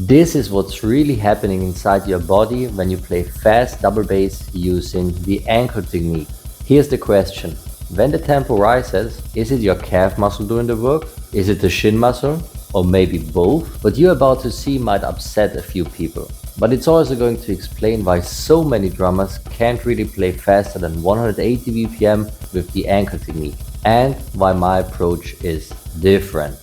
This is what's really happening inside your body when you play fast double bass using the ankle technique. Here's the question. When the tempo rises, is it your calf muscle doing the work? Is it the shin muscle? Or maybe both? What you're about to see might upset a few people. But it's also going to explain why so many drummers can't really play faster than 180 BPM with the ankle technique, and why my approach is different.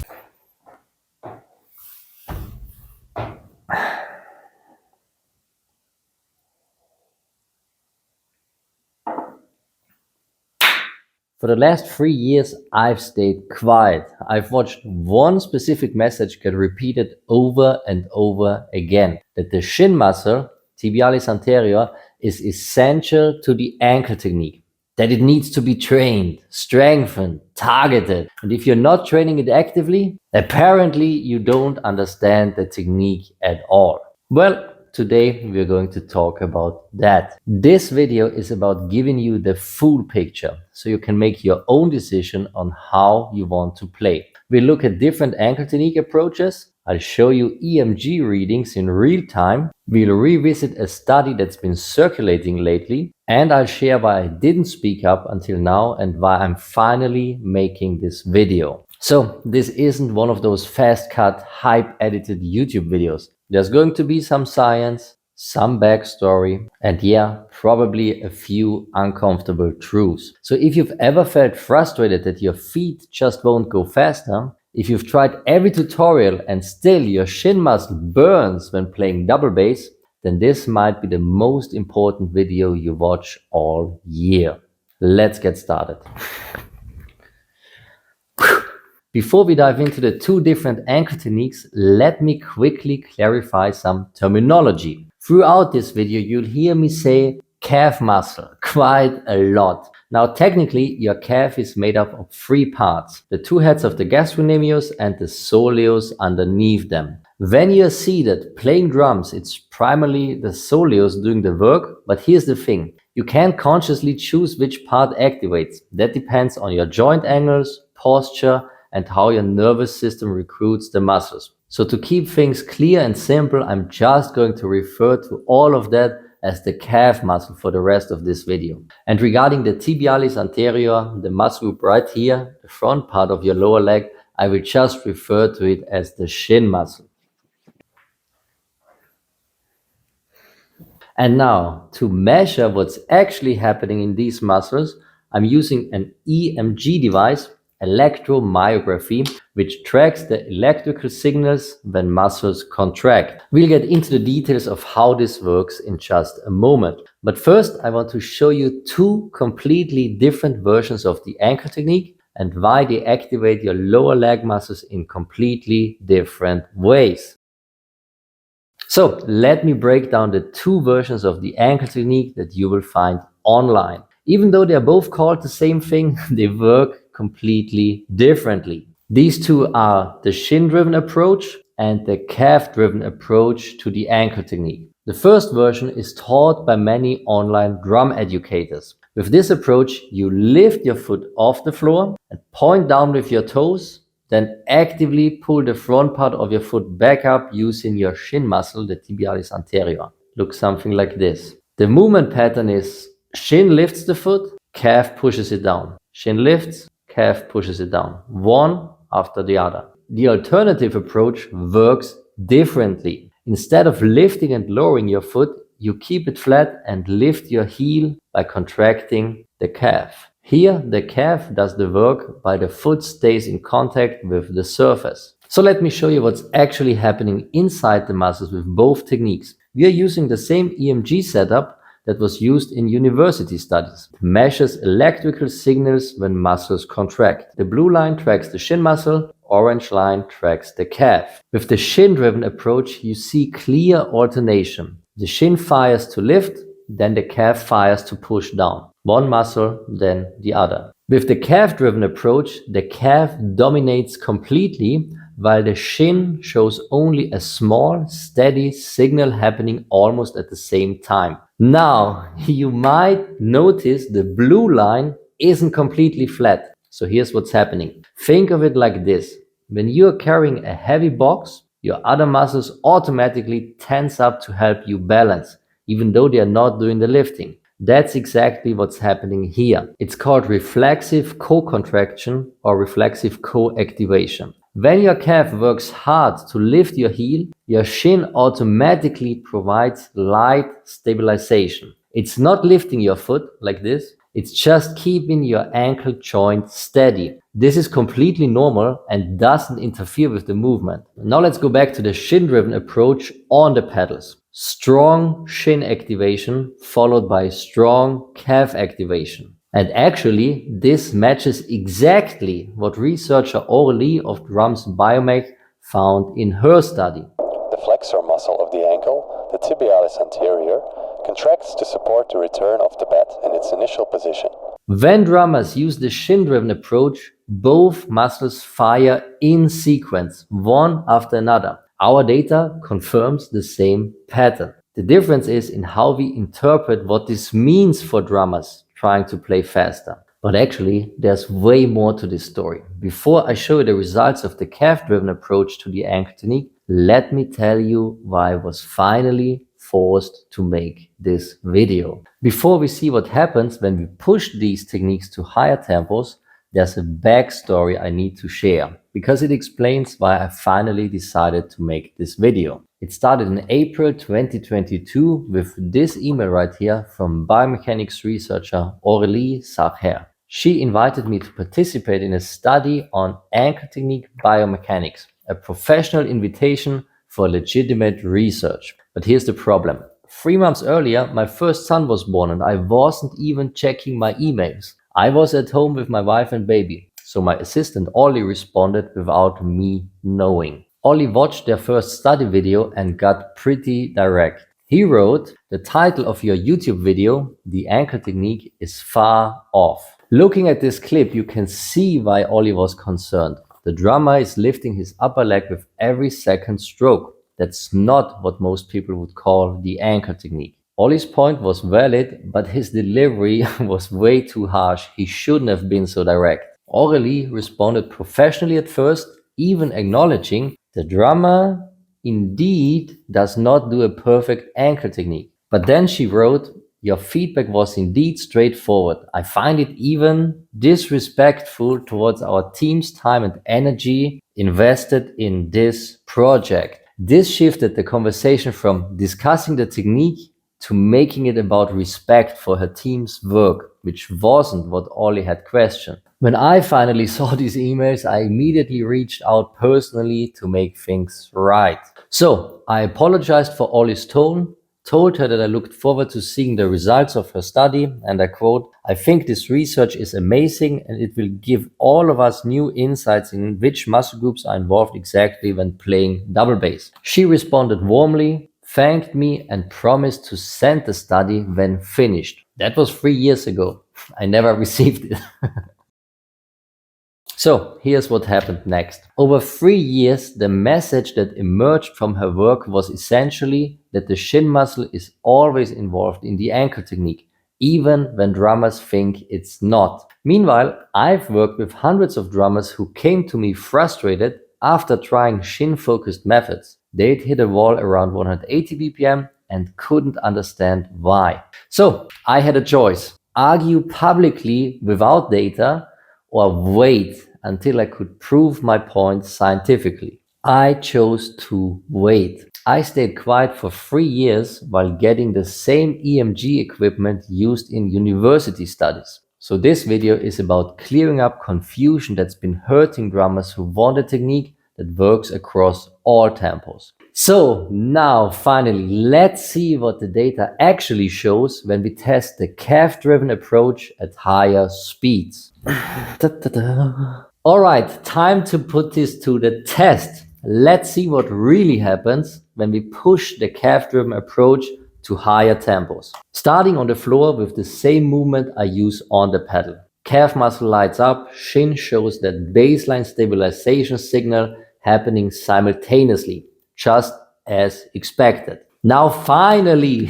For the last 3 years, I've stayed quiet. I've watched one specific message get repeated over and over again, that the shin muscle, tibialis anterior, is essential to the ankle technique, that it needs to be trained, strengthened, targeted. And if you're not training it actively, apparently you don't understand the technique at all. Well, today we're going to talk about that. This video is about giving you the full picture so you can make your own decision on how you want to play. We'll look at different ankle technique approaches. I'll show you EMG readings in real time. We'll revisit a study that's been circulating lately, and I'll share why I didn't speak up until now and why I'm finally making this video. So this isn't one of those fast cut, hype edited YouTube videos. There's going to be some science, some backstory, and yeah, probably a few uncomfortable truths. So if you've ever felt frustrated that your feet just won't go faster, if you've tried every tutorial and still your shin muscle burns when playing double bass, then this might be the most important video you watch all year. Let's get started. Before we dive into the two different ankle techniques, let me quickly clarify some terminology. Throughout this video, you'll hear me say calf muscle quite a lot. Now, technically, your calf is made up of 3 parts: the 2 heads of the gastrocnemius and the soleus underneath them. When you're seated playing drums, it's primarily the soleus doing the work, but here's the thing. You can't consciously choose which part activates. That depends on your joint angles, posture, and how your nervous system recruits the muscles. So to keep things clear and simple, I'm just going to refer to all of that as the calf muscle for the rest of this video. And regarding the tibialis anterior, the muscle group right here, the front part of your lower leg, I will just refer to it as the shin muscle. And now, to measure what's actually happening in these muscles, I'm using an EMG device, electromyography, which tracks the electrical signals when muscles contract. We'll get into the details of how this works in just a moment. But first, I want to show you 2 completely different versions of the ankle technique and why they activate your lower leg muscles in completely different ways. So let me break down the 2 versions of the ankle technique that you will find online. Even though they're both called the same thing, they work completely differently. These 2 are the shin-driven approach and the calf-driven approach to the ankle technique. The first version is taught by many online drum educators. With this approach, you lift your foot off the floor and point down with your toes, then actively pull the front part of your foot back up using your shin muscle, the tibialis anterior. Looks something like this. The movement pattern is shin lifts the foot, calf pushes it down. Shin lifts, calf pushes it down, one after the other. The alternative approach works differently. Instead of lifting and lowering your foot, you keep it flat and lift your heel by contracting the calf. Here, the calf does the work while the foot stays in contact with the surface. So let me show you what's actually happening inside the muscles with both techniques. We are using the same EMG setup that was used in university studies. It measures electrical signals when muscles contract. The blue line tracks the shin muscle, orange line tracks the calf. With the shin-driven approach, you see clear alternation. The shin fires to lift, then the calf fires to push down. One muscle, then the other. With the calf-driven approach, the calf dominates completely, while the shin shows only a small, steady signal happening almost at the same time. Now, you might notice the blue line isn't completely flat. So here's what's happening. Think of it like this. When you're carrying a heavy box, your other muscles automatically tense up to help you balance, even though they are not doing the lifting. That's exactly what's happening here. It's called reflexive co-contraction or reflexive co-activation. When your calf works hard to lift your heel, your shin automatically provides light stabilization. It's not lifting your foot like this, it's just keeping your ankle joint steady. This is completely normal and doesn't interfere with the movement. Now let's go back to the shin-driven approach on the pedals. Strong shin activation followed by strong calf activation. And actually, this matches exactly what researcher Aurélie of Drum's Biomech found in her study. The flexor muscle of the ankle, the tibialis anterior, contracts to support the return of the bed in its initial position. When drummers use the shin-driven approach, both muscles fire in sequence, one after another. Our data confirms the same pattern. The difference is in how we interpret what this means for drummers trying to play faster. But actually, there's way more to this story. Before I show you the results of the calf-driven approach to the ankle technique, let me tell you why I was finally forced to make this video. Before we see what happens when we push these techniques to higher tempos, there's a backstory I need to share because it explains why I finally decided to make this video. It started in April 2022 with this email right here from biomechanics researcher Aurélie Sarher. She invited me to participate in a study on ankle technique biomechanics, a professional invitation for legitimate research. But here's the problem. 3 months earlier, my first son was born and I wasn't even checking my emails. I was at home with my wife and baby, so my assistant Ollie responded without me knowing. Ollie watched their first study video and got pretty direct. He wrote, "The title of your YouTube video, The Ankle Technique, is far off." Looking at this clip, you can see why Ollie was concerned. The drummer is lifting his upper leg with every second stroke. That's not what most people would call the ankle technique. Ollie's point was valid, but his delivery was way too harsh. He shouldn't have been so direct. Aurélie responded professionally at first, even acknowledging the drummer indeed does not do a perfect ankle technique. But then she wrote, "Your feedback was indeed straightforward. I find it even disrespectful towards our team's time and energy invested in this project." This shifted the conversation from discussing the technique to making it about respect for her team's work, which wasn't what Ollie had questioned. When I finally saw these emails, I immediately reached out personally to make things right. So I apologized for Ollie's tone, told her that I looked forward to seeing the results of her study, and I quote, "I think this research is amazing and it will give all of us new insights in which muscle groups are involved exactly when playing double bass." She responded warmly, thanked me, and promised to send the study when finished. That was 3 years ago. I never received it. So here's what happened next. Over 3 years, the message that emerged from her work was essentially that the shin muscle is always involved in the ankle technique, even when drummers think it's not. Meanwhile, I've worked with hundreds of drummers who came to me frustrated after trying shin-focused methods. They'd hit a wall around 180 BPM and couldn't understand why. So I had a choice: argue publicly without data or wait until I could prove my point scientifically. I chose to wait. I stayed quiet for 3 years while getting the same EMG equipment used in university studies. So this video is about clearing up confusion that's been hurting drummers who want a technique that works across all tempos. So now finally, let's see what the data actually shows when we test the calf-driven approach at higher speeds. All right, time to put this to the test. Let's see what really happens when we push the calf-driven approach to higher tempos. Starting on the floor with the same movement I use on the pedal. Calf muscle lights up, shin shows that baseline stabilization signal happening simultaneously, just as expected. Now finally,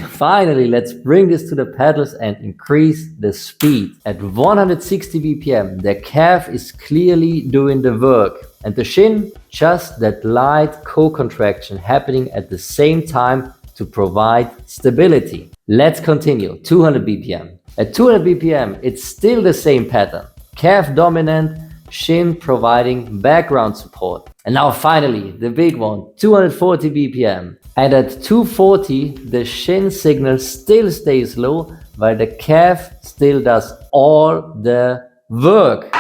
let's bring this to the pedals and increase the speed. At 160 BPM, the calf is clearly doing the work. And the shin, just that light co-contraction happening at the same time to provide stability. Let's continue. 200 BPM. At 200 BPM, it's still the same pattern. Calf dominant, shin providing background support. And now finally, the big one, 240 BPM. And at 240, the shin signal still stays low, while the calf still does all the work.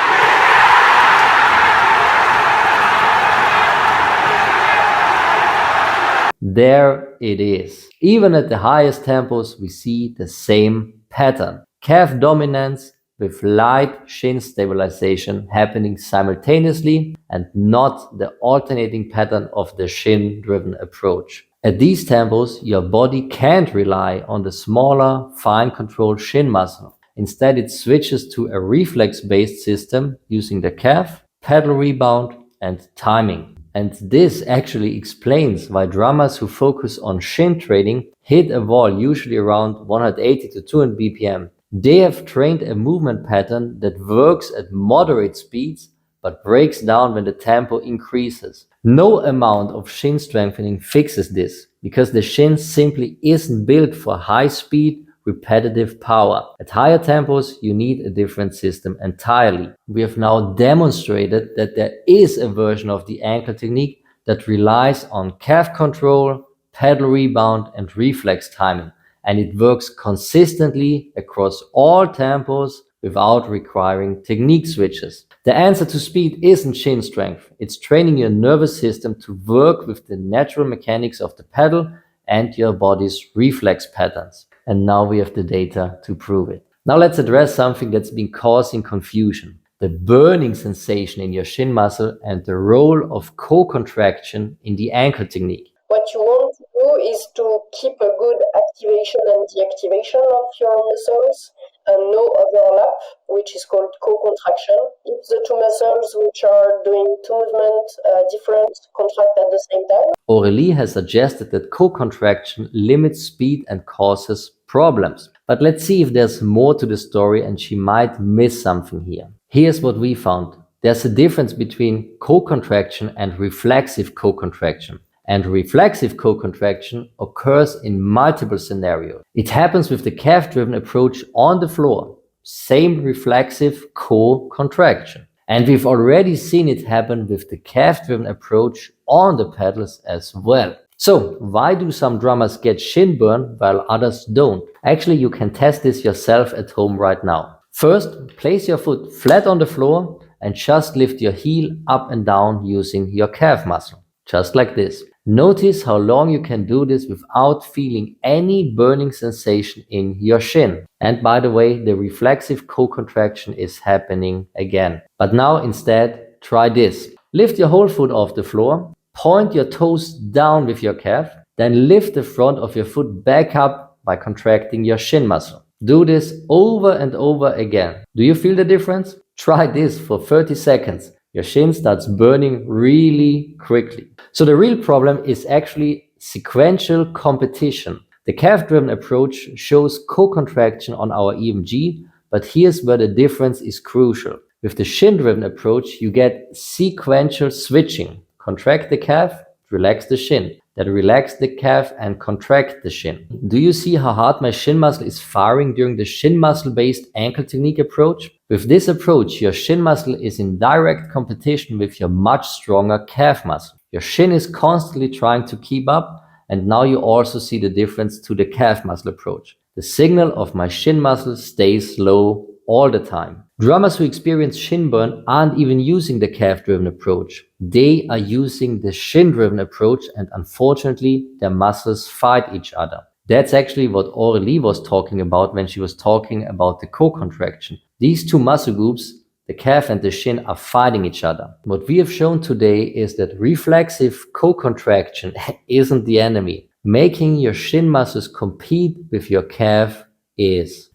There it is. Even at the highest tempos, we see the same pattern. Calf dominance with light shin stabilization happening simultaneously and not the alternating pattern of the shin-driven approach. At these tempos, your body can't rely on the smaller, fine-controlled shin muscle. Instead, it switches to a reflex-based system using the calf, pedal rebound, and timing. And this actually explains why drummers who focus on shin training hit a wall usually around 180 to 200 BPM. They have trained a movement pattern that works at moderate speeds but breaks down when the tempo increases. No amount of shin strengthening fixes this because the shin simply isn't built for high speed, repetitive power. At higher tempos, you need a different system entirely. We have now demonstrated that there is a version of the ankle technique that relies on calf control, pedal rebound, and reflex timing, and it works consistently across all tempos without requiring technique switches. The answer to speed isn't shin strength, it's training your nervous system to work with the natural mechanics of the pedal and your body's reflex patterns. And now we have the data to prove it. Now let's address something that's been causing confusion: the burning sensation in your shin muscle and the role of co-contraction in the ankle technique. What you want to do is to keep a good activation and deactivation of your muscles and no overlap, which is called co-contraction. If the two muscles which are doing two movements different contract at the same time. Aurélie has suggested that co-contraction limits speed and causes problems. But let's see if there's more to the story and she might miss something here. Here's what we found. There's a difference between co-contraction and reflexive co-contraction. And reflexive co-contraction occurs in multiple scenarios. It happens with the calf-driven approach on the floor. Same reflexive co-contraction. And we've already seen it happen with the calf-driven approach on the pedals as well. So why do some drummers get shin burn while others don't? Actually, you can test this yourself at home right now. First, place your foot flat on the floor and just lift your heel up and down using your calf muscle. Just like this. Notice how long you can do this without feeling any burning sensation in your shin. And by the way, the reflexive co-contraction is happening again. But now instead, try this. Lift your whole foot off the floor, point your toes down with your calf, then lift the front of your foot back up by contracting your shin muscle. Do this over and over again. Do you feel the difference? Try this for 30 seconds. Your shin starts burning really quickly. So the real problem is actually sequential competition. The calf-driven approach shows co-contraction on our EMG, but here's where the difference is crucial. With the shin-driven approach, you get sequential switching. Contract the calf, relax the shin. Then relax the calf and contract the shin. Do you see how hard my shin muscle is firing during the shin muscle-based ankle technique approach? With this approach, your shin muscle is in direct competition with your much stronger calf muscle. Your shin is constantly trying to keep up, and now you also see the difference to the calf muscle approach. The signal of my shin muscle stays low all the time. Drummers who experience shin burn aren't even using the calf-driven approach. They are using the shin-driven approach, and unfortunately, their muscles fight each other. That's actually what Aurélie was talking about when she was talking about the co-contraction. These two muscle groups, the calf and the shin, are fighting each other. What we have shown today is that reflexive co-contraction isn't the enemy. Making your shin muscles compete with your calf is.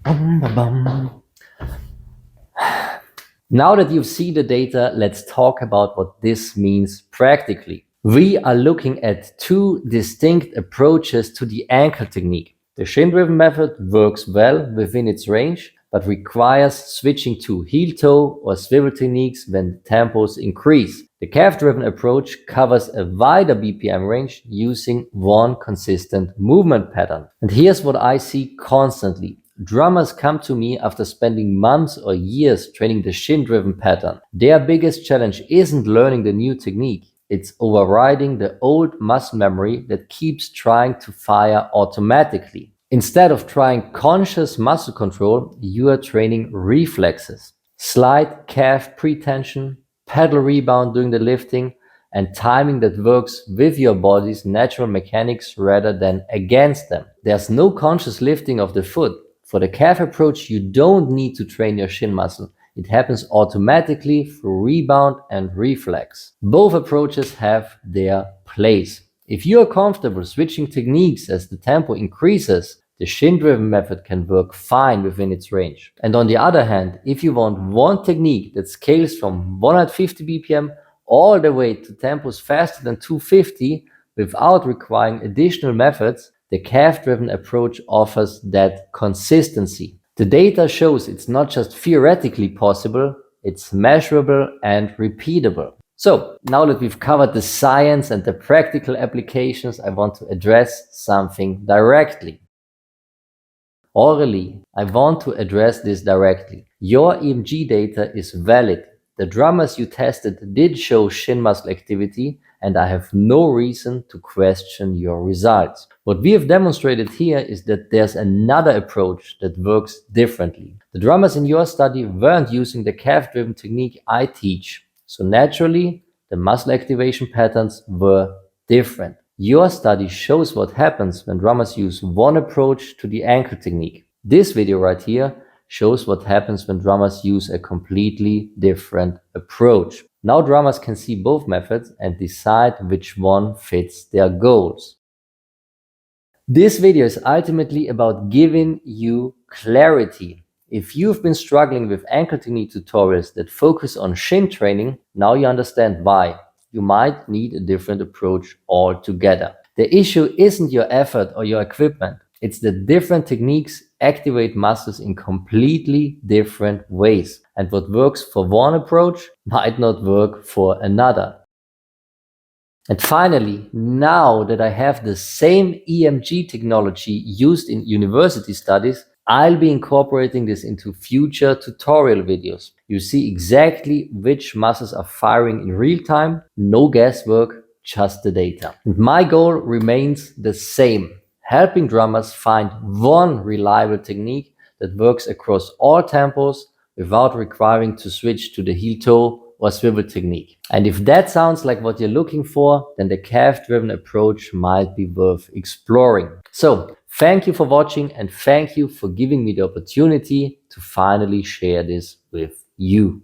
Now that you've seen the data, let's talk about what this means practically. We are looking at two distinct approaches to the ankle technique. The shin-driven method works well within its range, but requires switching to heel-toe or swivel techniques when the tempos increase. The calf-driven approach covers a wider BPM range using one consistent movement pattern. And here's what I see constantly. Drummers come to me after spending months or years training the Shin-driven pattern. Their biggest challenge isn't learning the new technique. It's overriding the old muscle memory that keeps trying to fire automatically. Instead of trying conscious muscle control, you are training reflexes. Slight calf pretension, pedal rebound during the lifting, and timing that works with your body's natural mechanics rather than against them. There's no conscious lifting of the foot. For the calf approach, you don't need to train your shin muscle. It happens automatically through rebound and reflex. Both approaches have their place. If you are comfortable switching techniques as the tempo increases, the Shin-driven method can work fine within its range. And on the other hand, if you want one technique that scales from 150 BPM all the way to tempos faster than 250 without requiring additional methods, the calf-driven approach offers that consistency. The data shows it's not just theoretically possible, it's measurable and repeatable. So, now that we've covered the science and the practical applications, I want to address something directly. Orally, I want to address this directly. Your EMG data is valid. The drummers you tested did show shin muscle activity, and I have no reason to question your results. What we have demonstrated here is that there's another approach that works differently. The drummers in your study weren't using the calf-driven technique I teach, so naturally, the muscle activation patterns were different. Your study shows what happens when drummers use one approach to the ankle technique. This video right here shows what happens when drummers use a completely different approach. Now drummers can see both methods and decide which one fits their goals. This video is ultimately about giving you clarity. If you've been struggling with ankle technique tutorials that focus on shin training, now you understand why. You might need a different approach altogether. The issue isn't your effort or your equipment. It's that different techniques activate muscles in completely different ways. And what works for one approach might not work for another. And finally, now that I have the same EMG technology used in university studies, I'll be incorporating this into future tutorial videos. You see exactly which muscles are firing in real time, no guesswork, just the data. And my goal remains the same, helping drummers find one reliable technique that works across all tempos without requiring to switch to the heel-toe or swivel technique. And if that sounds like what you're looking for, then the calf-driven approach might be worth exploring. So, thank you for watching and thank you for giving me the opportunity to finally share this with you.